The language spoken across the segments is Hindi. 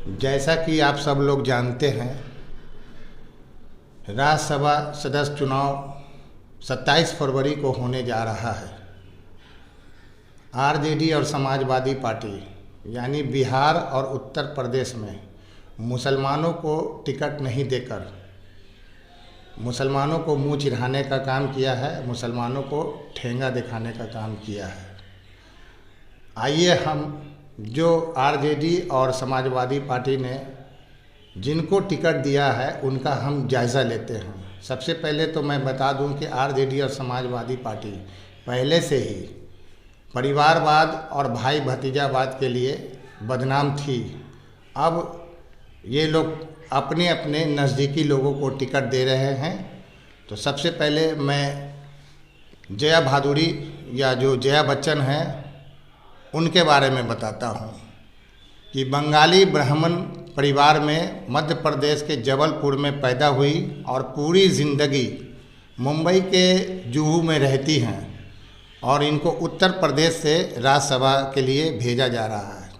जैसा कि आप सब लोग जानते हैं, राज्यसभा सदस्य चुनाव 27 फरवरी को होने जा रहा है। आरजेडी और समाजवादी पार्टी यानी बिहार और उत्तर प्रदेश में मुसलमानों को टिकट नहीं देकर मुसलमानों को मुंह चिढ़ाने का काम किया है, मुसलमानों को ठेंगा दिखाने का काम किया है। आइए हम जो आरजेडी और समाजवादी पार्टी ने जिनको टिकट दिया है उनका हम जायज़ा लेते हैं। सबसे पहले तो मैं बता दूं कि आरजेडी और समाजवादी पार्टी पहले से ही परिवारवाद और भाई भतीजावाद के लिए बदनाम थी। अब ये लोग अपने अपने नज़दीकी लोगों को टिकट दे रहे हैं। तो सबसे पहले मैं जया भादुड़ी या जो जया बच्चन हैं उनके बारे में बताता हूँ कि बंगाली ब्राह्मण परिवार में मध्य प्रदेश के जबलपुर में पैदा हुई और पूरी ज़िंदगी मुंबई के जुहू में रहती हैं और इनको उत्तर प्रदेश से राज्यसभा के लिए भेजा जा रहा है।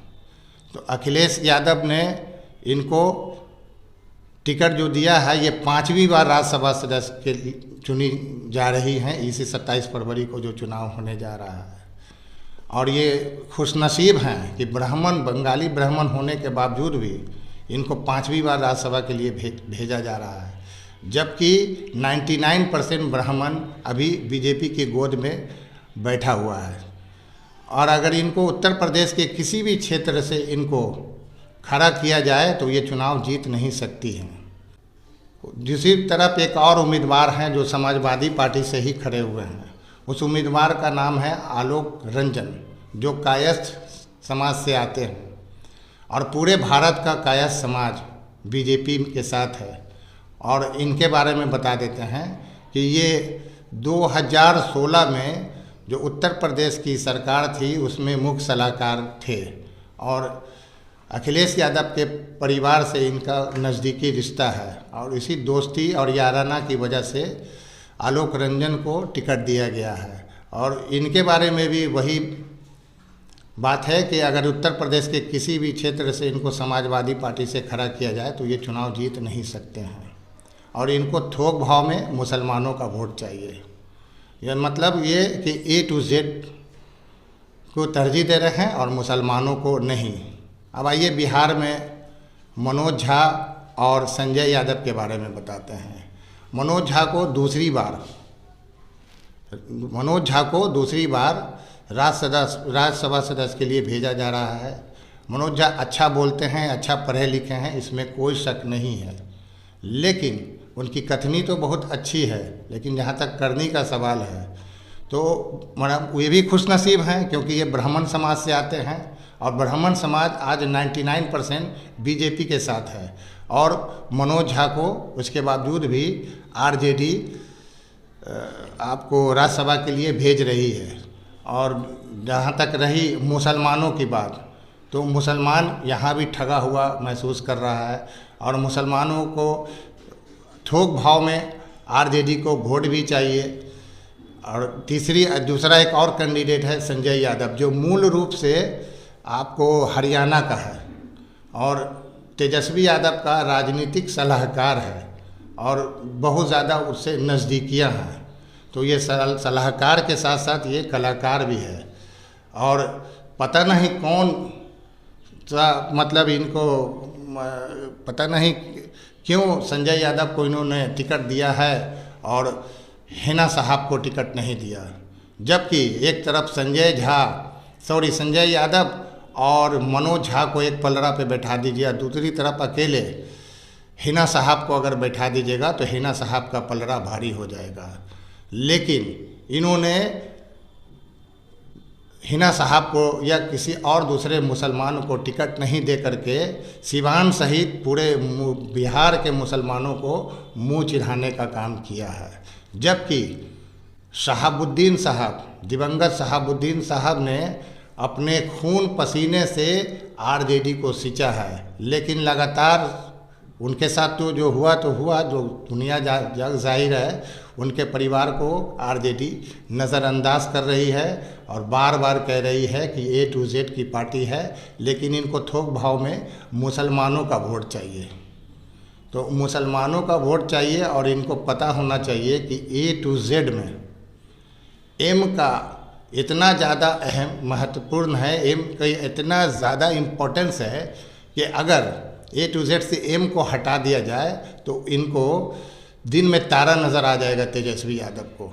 तो अखिलेश यादव ने इनको टिकट जो दिया है, ये 5वीं बार राज्यसभा सदस्य के चुनी जा रही हैं इसी 27 फरवरी को जो चुनाव होने जा रहा है। और ये खुशनसीब हैं कि बंगाली ब्राह्मण होने के बावजूद भी इनको 5वीं बार राज्यसभा के लिए भेजा जा रहा है, जबकि 99% ब्राह्मण अभी बीजेपी की गोद में बैठा हुआ है। और अगर इनको उत्तर प्रदेश के किसी भी क्षेत्र से इनको खड़ा किया जाए तो ये चुनाव जीत नहीं सकती हैं। दूसरी तरफ एक और उम्मीदवार हैं जो समाजवादी पार्टी से ही खड़े हुए हैं। उस उम्मीदवार का नाम है आलोक रंजन, जो कायस्थ समाज से आते हैं और पूरे भारत का कायस्थ समाज बीजेपी के साथ है। और इनके बारे में बता देते हैं कि ये 2016 में जो उत्तर प्रदेश की सरकार थी उसमें मुख्य सलाहकार थे और अखिलेश यादव के परिवार से इनका नज़दीकी रिश्ता है और इसी दोस्ती और याराना की वजह से आलोक रंजन को टिकट दिया गया है। और इनके बारे में भी वही बात है कि अगर उत्तर प्रदेश के किसी भी क्षेत्र से इनको समाजवादी पार्टी से खड़ा किया जाए तो ये चुनाव जीत नहीं सकते हैं और इनको थोक भाव में मुसलमानों का वोट चाहिए। यह मतलब ये कि A to Z को तरजीह दे रहे हैं और मुसलमानों को नहीं। अब आइए बिहार में मनोज झा और संजय यादव के बारे में बताते हैं। मनोज झा को दूसरी बार राज्यसभा सदस्य के लिए भेजा जा रहा है। मनोज झा अच्छा बोलते हैं, अच्छा पढ़े लिखे हैं, इसमें कोई शक नहीं है, लेकिन उनकी कथनी तो बहुत अच्छी है, लेकिन जहाँ तक करनी का सवाल है तो ये भी खुशनसीब हैं क्योंकि ये ब्राह्मण समाज से आते हैं और ब्राह्मण समाज आज 99% बीजेपी के साथ है। और मनोज झा को उसके बावजूद भी आरजेडी आपको राज्यसभा के लिए भेज रही है। और जहाँ तक रही मुसलमानों की बात, तो मुसलमान यहाँ भी ठगा हुआ महसूस कर रहा है और मुसलमानों को थोक भाव में आरजेडी को वोट भी चाहिए। और दूसरा एक और कैंडिडेट है संजय यादव, जो मूल रूप से आपको हरियाणा का है और तेजस्वी यादव का राजनीतिक सलाहकार है और बहुत ज़्यादा उससे नज़दीकियाँ हैं। तो ये सलाहकार के साथ साथ ये कलाकार भी है और पता नहीं कौन सा मतलब इनको पता नहीं क्यों संजय यादव को इन्होंने टिकट दिया है और हिना साहब को टिकट नहीं दिया, जबकि एक तरफ संजय यादव और मनोज झा को एक पलड़ा पे बैठा दीजिए, दूसरी तरफ अकेले हिना साहब को अगर बैठा दीजिएगा तो हिना साहब का पलड़ा भारी हो जाएगा। लेकिन इन्होंने हिना साहब को या किसी और दूसरे मुसलमान को टिकट नहीं दे करके सिवान सहित पूरे बिहार के मुसलमानों को मुंह चिढ़ाने का काम किया है। जबकि दिवंगत शहाबुद्दीन साहब ने अपने खून पसीने से आरजेडी को सींचा है, लेकिन लगातार उनके साथ तो जो हुआ तो हुआ, जो दुनिया जग जाहिर है उनके परिवार को आरजेडी नज़रअंदाज कर रही है और बार बार कह रही है कि A to Z की पार्टी है, लेकिन इनको थोक भाव में मुसलमानों का वोट चाहिए। तो मुसलमानों का वोट चाहिए और इनको पता होना चाहिए कि A to Z में M का इतना ज़्यादा अहम महत्वपूर्ण है, M का इतना ज़्यादा इम्पोर्टेंस है कि अगर A to Z से M को हटा दिया जाए तो इनको दिन में तारा नज़र आ जाएगा। तेजस्वी यादव को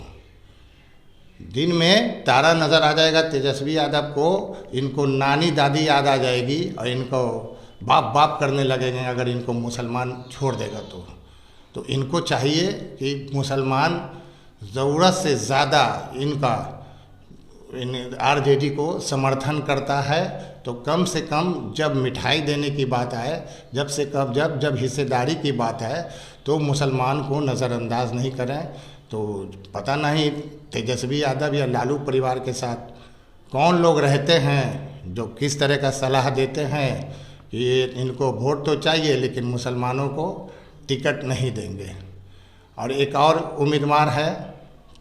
दिन में तारा नज़र आ जाएगा। तेजस्वी यादव को इनको नानी दादी याद आ जाएगी और इनको बाप बाप करने लगेंगे अगर इनको मुसलमान छोड़ देगा तो इनको चाहिए कि मुसलमान ज़रूरत से ज़्यादा इनका आरजेडी को समर्थन करता है, तो कम से कम जब मिठाई देने की बात आए, जब हिस्सेदारी की बात है तो मुसलमान को नज़रअंदाज नहीं करें। तो पता नहीं तेजस्वी यादव या लालू परिवार के साथ कौन लोग रहते हैं जो किस तरह का सलाह देते हैं कि इनको वोट तो चाहिए लेकिन मुसलमानों को टिकट नहीं देंगे। और एक और उम्मीदवार है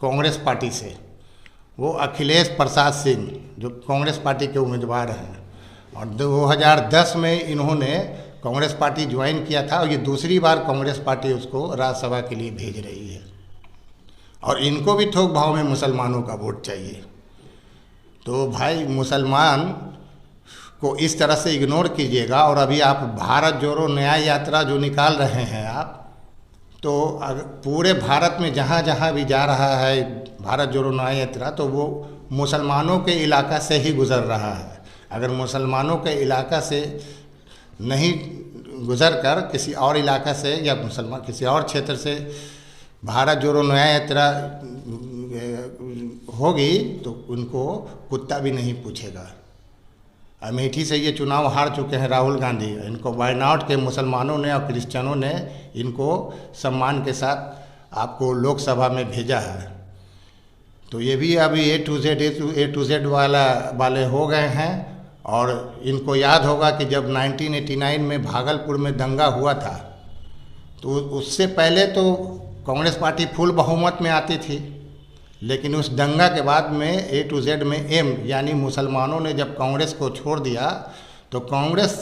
कांग्रेस पार्टी से, वो अखिलेश प्रसाद सिंह जो कांग्रेस पार्टी के उम्मीदवार हैं, और 2010 में इन्होंने कांग्रेस पार्टी ज्वाइन किया था और ये दूसरी बार कांग्रेस पार्टी उसको राज्यसभा के लिए भेज रही है और इनको भी थोक भाव में मुसलमानों का वोट चाहिए। तो भाई मुसलमान को इस तरह से इग्नोर कीजिएगा। और अभी आप भारत जोड़ो न्याय यात्रा जो निकाल रहे हैं आप, तो अगर पूरे भारत में जहाँ जहाँ भी जा रहा है भारत जोड़ो न्याय यात्रा, तो वो मुसलमानों के इलाका से ही गुज़र रहा है। अगर मुसलमानों के इलाका से नहीं गुज़र कर किसी और इलाका से या मुसलमान किसी और क्षेत्र से भारत जोड़ो न्याय यात्रा होगी तो उनको कुत्ता भी नहीं पूछेगा। अमेठी से ये चुनाव हार चुके हैं राहुल गांधी, इनको वायनाड के मुसलमानों ने और क्रिश्चियनों ने इनको सम्मान के साथ आपको लोकसभा में भेजा है। तो ये भी अभी A to Z वाले हो गए हैं। और इनको याद होगा कि जब 1989 में भागलपुर में दंगा हुआ था तो उससे पहले तो कांग्रेस पार्टी फुल बहुमत में आती थी, लेकिन उस दंगा के बाद में A to Z में M यानी मुसलमानों ने जब कांग्रेस को छोड़ दिया तो कांग्रेस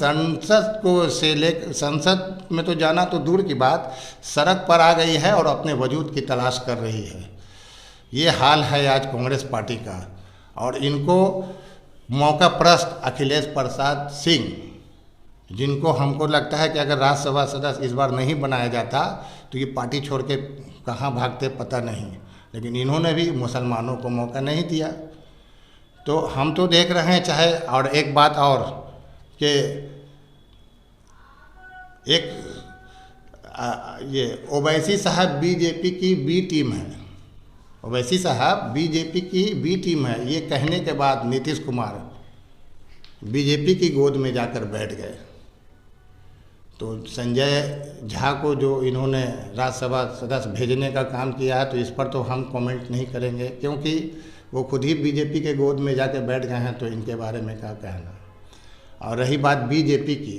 संसद में तो जाना तो दूर की बात, सड़क पर आ गई है और अपने वजूद की तलाश कर रही है। ये हाल है आज कांग्रेस पार्टी का। और इनको मौका प्रस्त अखिलेश प्रसाद सिंह, जिनको हमको लगता है कि अगर राज्यसभा सदस्य इस बार नहीं बनाया जाता तो ये पार्टी छोड़ के कहाँ भागते पता नहीं, लेकिन इन्होंने भी मुसलमानों को मौका नहीं दिया। तो हम तो देख रहे हैं चाहे। और एक बात और कि एक ये ओवैसी साहब बीजेपी की बी टीम है, ओवैसी साहब बीजेपी की बी टीम है, ये कहने के बाद नीतीश कुमार बीजेपी की गोद में जाकर बैठ गए। तो संजय झा को जो इन्होंने राज्यसभा सदस्य भेजने का काम किया है तो इस पर तो हम कमेंट नहीं करेंगे, क्योंकि वो खुद ही बीजेपी के गोद में जाकर बैठ गए हैं, तो इनके बारे में क्या कहना। और रही बात बीजेपी की,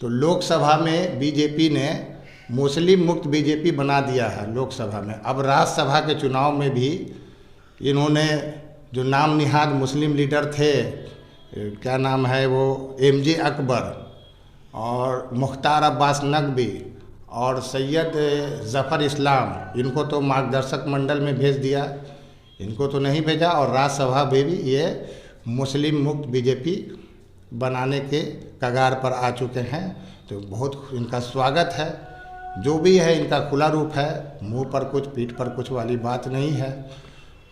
तो लोकसभा में बीजेपी ने मुस्लिम मुक्त बीजेपी बना दिया है लोकसभा में। अब राज्यसभा के चुनाव में भी इन्होंने जो नाम निहाद मुस्लिम लीडर थे, क्या नाम है वो, MJ अकबर और मुख्तार अब्बास नकवी और सैयद ज़फ़र इस्लाम, इनको तो मार्गदर्शक मंडल में भेज दिया, इनको तो नहीं भेजा। और राज्यसभा में भी ये मुस्लिम मुक्त बीजेपी बनाने के कगार पर आ चुके हैं। तो बहुत इनका स्वागत है। जो भी है इनका खुला रूप है, मुंह पर कुछ पीठ पर कुछ वाली बात नहीं है।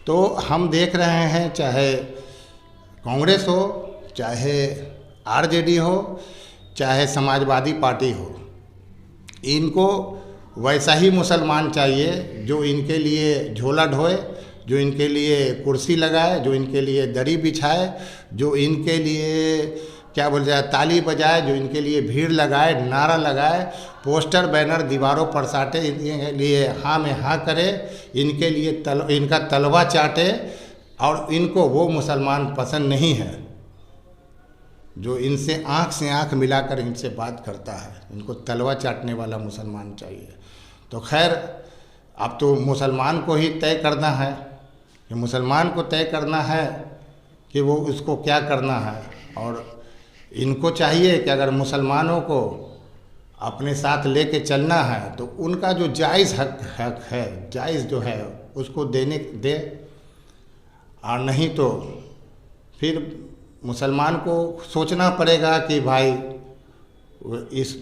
तो हम देख रहे हैं चाहे कांग्रेस हो, चाहे आरजेडी हो, चाहे समाजवादी पार्टी हो, इनको वैसा ही मुसलमान चाहिए जो इनके लिए झोला ढोए, जो इनके लिए कुर्सी लगाए, जो इनके लिए दरी बिछाए, जो इनके लिए क्या बोल जाए ताली बजाए, जो इनके लिए भीड़ लगाए, नारा लगाए, पोस्टर बैनर दीवारों पर साटे, इनके लिए हाँ में हाँ करे, इनके लिए इनका तलवा चाटे। और इनको वो मुसलमान पसंद नहीं है जो इनसे आँख से आँख मिलाकर इनसे बात करता है, इनको तलवा चाटने वाला मुसलमान चाहिए। तो खैर, अब तो मुसलमान को ही तय करना है, कि मुसलमान को तय करना है कि वो उसको क्या करना है। और इनको चाहिए कि अगर मुसलमानों को अपने साथ लेके चलना है तो उनका जो जायज़ हक है, जायज़ जो है उसको देने दे, और नहीं तो फिर मुसलमान को सोचना पड़ेगा कि भाई इस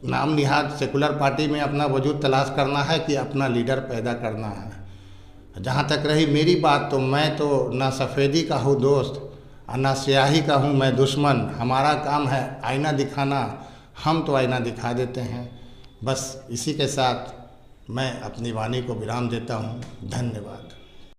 नाम निहाद सेकुलर पार्टी में अपना वजूद तलाश करना है कि अपना लीडर पैदा करना है। जहाँ तक रही मेरी बात, तो मैं तो ना सफ़ेदी का हूँ दोस्त और ना स्याही का हूँ मैं दुश्मन। हमारा काम है आईना दिखाना, हम तो आईना दिखा देते हैं। बस इसी के साथ मैं अपनी वाणी को विराम देता हूँ। धन्यवाद।